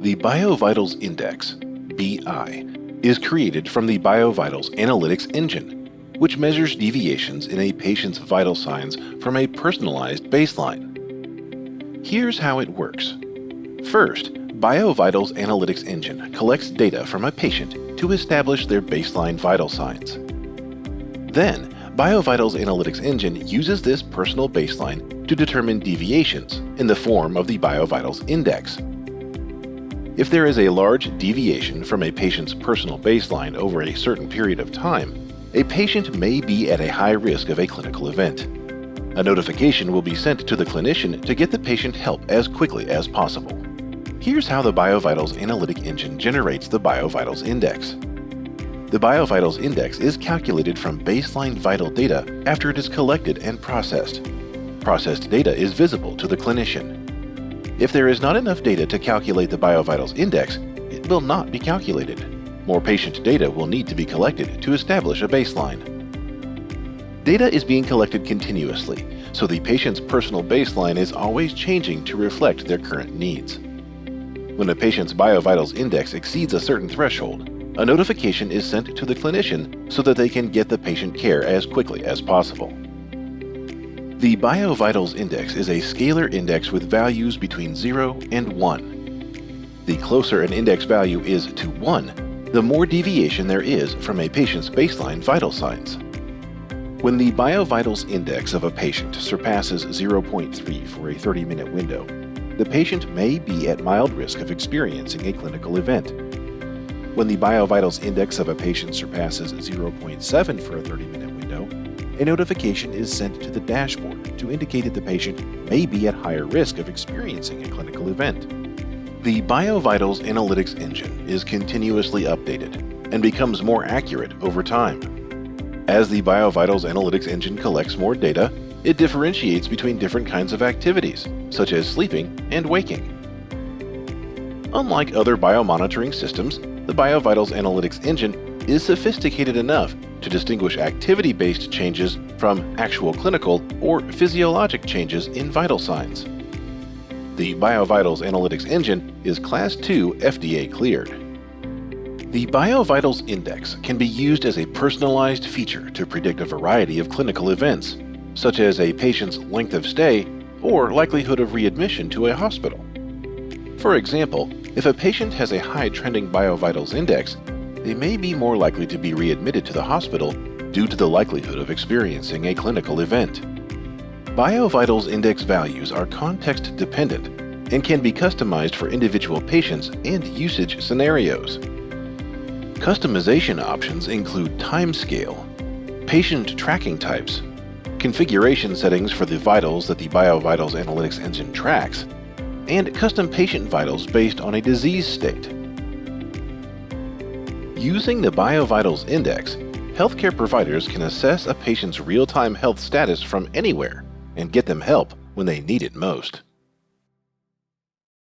The Biovitals Index, BI, is created from the Biovitals Analytics Engine, which measures deviations in a patient's vital signs from a personalized baseline. Here's how it works. First, Biovitals Analytics Engine collects data from a patient to establish their baseline vital signs. Then, Biovitals Analytics Engine uses this personal baseline to determine deviations in the form of the Biovitals Index. If there is a large deviation from a patient's personal baseline over a certain period of time, a patient may be at a high risk of a clinical event. A notification will be sent to the clinician to get the patient help as quickly as possible. Here's how the Biovitals Analytic Engine generates the Biovitals Index. The Biovitals Index is calculated from baseline vital data after it is collected and processed. Processed data is visible to the clinician. If there is not enough data to calculate the Biovitals Index, it will not be calculated. More patient data will need to be collected to establish a baseline. Data is being collected continuously, so the patient's personal baseline is always changing to reflect their current needs. When a patient's Biovitals Index exceeds a certain threshold, a notification is sent to the clinician so that they can get the patient care as quickly as possible. The Biovitals Index is a scalar index with values between 0 and 1. The closer an index value is to 1, the more deviation there is from a patient's baseline vital signs. When the Biovitals Index of a patient surpasses 0.3 for a 30-minute window, the patient may be at mild risk of experiencing a clinical event. When the Biovitals Index of a patient surpasses 0.7 for a 30-minute window, a notification is sent to the dashboard to indicate that the patient may be at higher risk of experiencing a clinical event. The Biovitals Analytics Engine is continuously updated and becomes more accurate over time. As the Biovitals Analytics Engine collects more data, it differentiates between different kinds of activities, such as sleeping and waking. Unlike other biomonitoring systems, the Biovitals Analytics Engine is sophisticated enough to distinguish activity-based changes from actual clinical or physiologic changes in vital signs. The Biovitals Analytics Engine is Class 2 FDA cleared. The Biovitals Index can be used as a personalized feature to predict a variety of clinical events, such as a patient's length of stay or likelihood of readmission to a hospital. For example, if a patient has a high trending Biovitals Index, they may be more likely to be readmitted to the hospital due to the likelihood of experiencing a clinical event. Biovitals Index values are context dependent and can be customized for individual patients and usage scenarios. Customization options include timescale, patient tracking types, configuration settings for the vitals that the Biovitals Analytics Engine tracks, and custom patient vitals based on a disease state. Using the Biovitals Index, healthcare providers can assess a patient's real-time health status from anywhere and get them help when they need it most.